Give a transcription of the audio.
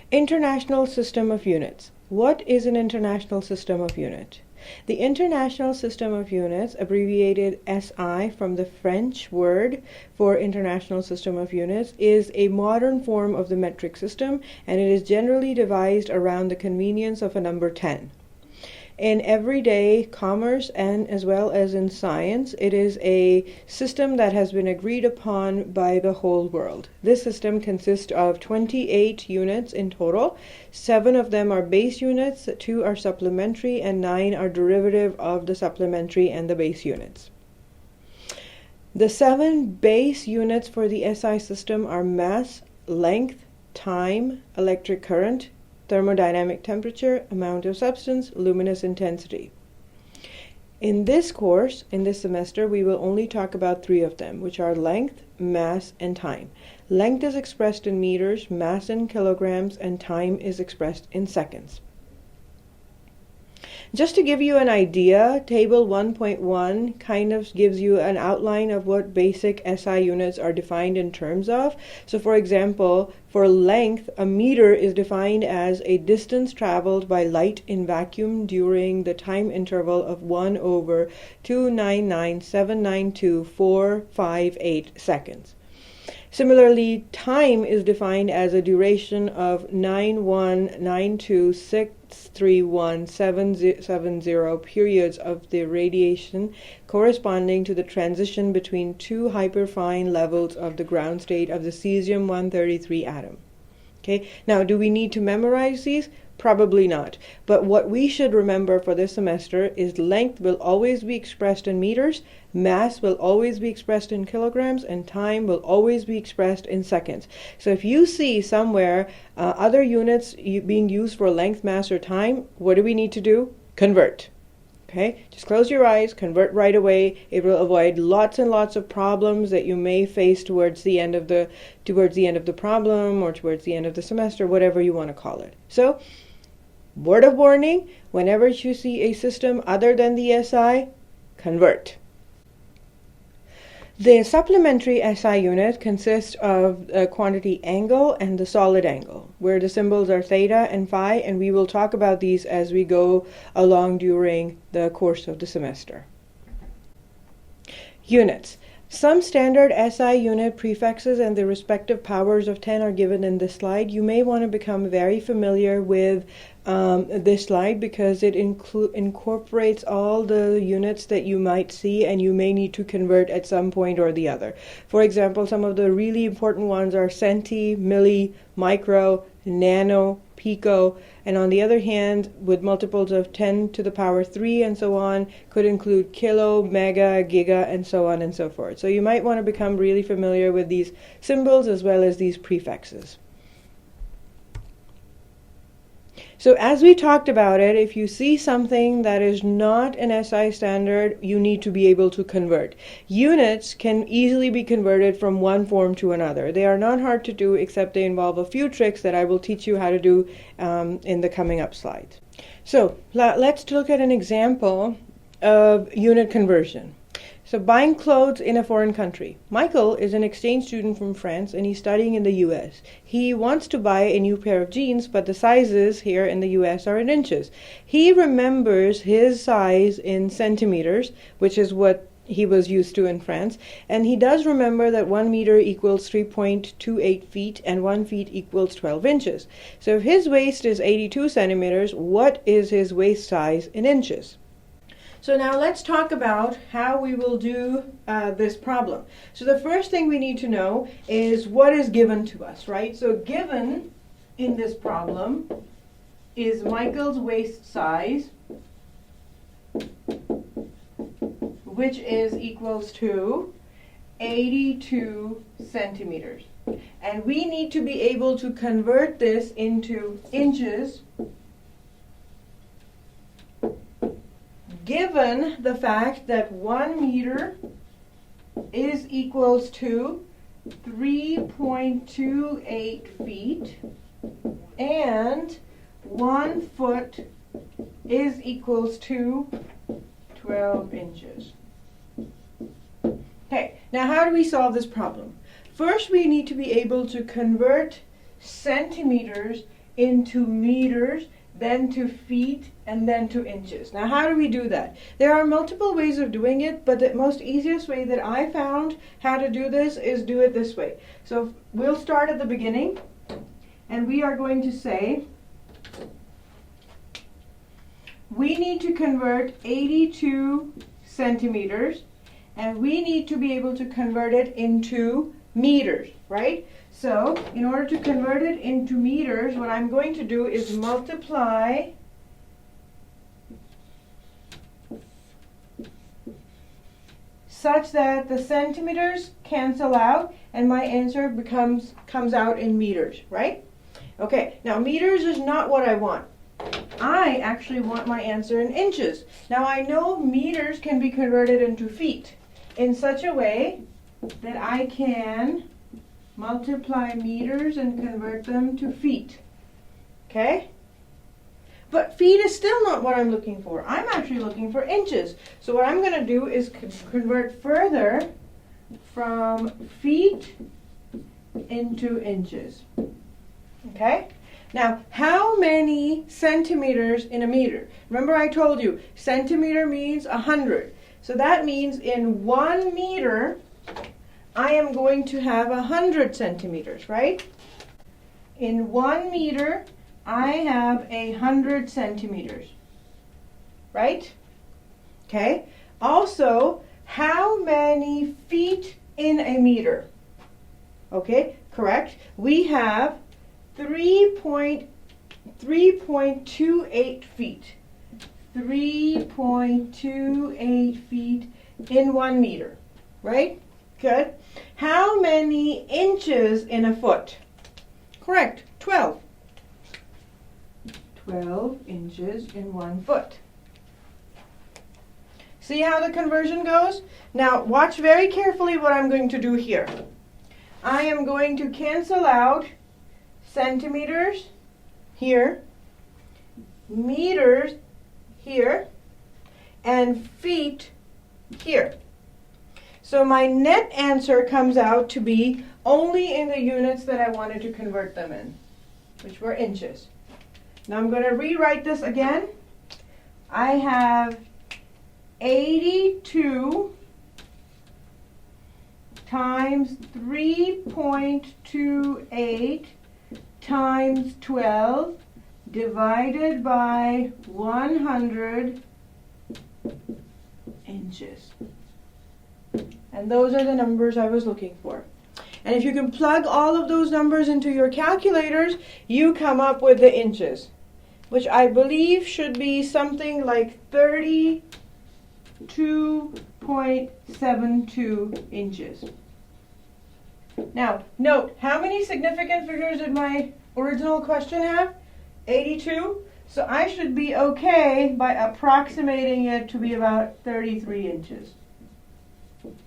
International System of Units. What is an international system of unit? The International System of Units, abbreviated SI from the French word for International System of Units, is a modern form of the metric system, and it is generally devised around the convenience of a number 10. In everyday commerce and as well as in science, it is a system that has been agreed upon by the whole world. This system consists of 28 units in total. 7 of them are base units, 2 are supplementary, and 9 are derivative of the supplementary and the base units. The 7 base units for the SI system are mass, length, time, electric current, thermodynamic temperature, amount of substance, luminous intensity. In this course, in this semester, we will only talk about 3 of them, which are length, mass, and time. Length is expressed in meters, mass in kilograms, and time is expressed in seconds. Just to give you an idea, table 1.1 kind of gives you an outline of what basic SI units are defined in terms of. So for example, for length, a meter is defined as a distance traveled by light in vacuum during the time interval of 1 over 299,792,458 seconds. Similarly, time is defined as a duration of 9192,631,770 periods of the radiation corresponding to the transition between 2 hyperfine levels of the ground state of the cesium-133 atom. Okay, now do we need to memorize these? Probably not. But what we should remember for this semester is length will always be expressed in meters, mass will always be expressed in kilograms, and time will always be expressed in seconds. So if you see somewhere other units being used for length, mass, or time, what do we need to do? Convert. Okay, just close your eyes, convert right away. It will avoid lots and lots of problems that you may face towards the end of the problem or towards the end of the semester, whatever you want to call it. So, word of warning, whenever you see a system other than the SI, convert. The supplementary SI unit consists of the quantity angle and the solid angle, where the symbols are theta and phi, and we will talk about these as we go along during the course of the semester. Units. Some standard SI unit prefixes and the respective powers of 10 are given in this slide. You may want to become very familiar with this slide because it incorporates all the units that you might see and you may need to convert at some point or the other. For example, some of the really important ones are centi, milli, micro, nano, pico, and on the other hand, with multiples of 10 to the power 3 and so on, could include kilo, mega, giga, and so on and so forth. So you might want to become really familiar with these symbols as well as these prefixes. So as we talked about it, if you see something that is not an SI standard, you need to be able to convert. Units can easily be converted from one form to another. They are not hard to do, except they involve a few tricks that I will teach you how to do in the coming up slides. So let's look at an example of unit conversion. So buying clothes in a foreign country. Michael is an exchange student from France and he's studying in the US. He wants to buy a new pair of jeans, but the sizes here in the US are in inches. He remembers his size in centimeters, which is what he was used to in France, and he does remember that 1 meter equals 3.28 feet and 1 feet equals 12 inches. So if his waist is 82 centimeters, what is his waist size in inches? So now let's talk about how we will do this problem. So the first thing we need to know is what is given to us, right? So given in this problem is Michael's waist size, which is equals to 82 centimeters. And we need to be able to convert this into inches given the fact that 1 meter is equals to 3.28 feet and 1 foot is equals to 12 inches. Okay, now how do we solve this problem? First, we need to be able to convert centimeters into meters, then to feet, and then to inches. Now, how do we do that? There are multiple ways of doing it, but the most easiest way that I found how to do this is do it this way. So we'll start at the beginning, and we are going to say we need to convert 82 centimeters, and we need to be able to convert it into meters, right? So in order to convert it into meters, what I'm going to do is multiply such that the centimeters cancel out and my answer comes out in meters, right? Okay, now meters is not what I want. I actually want my answer in inches. Now I know meters can be converted into feet in such a way that I can multiply meters and convert them to feet. Okay? But feet is still not what I'm looking for. I'm actually looking for inches. So what I'm going to do is convert further from feet into inches. Okay? Now, how many centimeters in a meter? Remember I told you, centimeter means 100. So that means in 1 meter, I am going to have 100 centimeters, right? In 1 meter, I have 100 centimeters, right? Okay. Also, how many feet in a meter? Okay, correct. We have 3.28 feet. 3.28 feet in 1 meter, right? Good. How many inches in a foot? Correct, 12. 12 inches in 1 foot. See how the conversion goes? Now watch very carefully what I'm going to do here. I am going to cancel out centimeters here, meters here, and feet here. So my net answer comes out to be only in the units that I wanted to convert them in, which were inches. Now I'm going to rewrite this again. I have 82 times 3.28 times 12 divided by 100 inches. And those are the numbers I was looking for. And if you can plug all of those numbers into your calculators, you come up with the inches, which I believe should be something like 32.72 inches. Now, note, how many significant figures did my original question have? 82. So I should be okay by approximating it to be about 33 inches.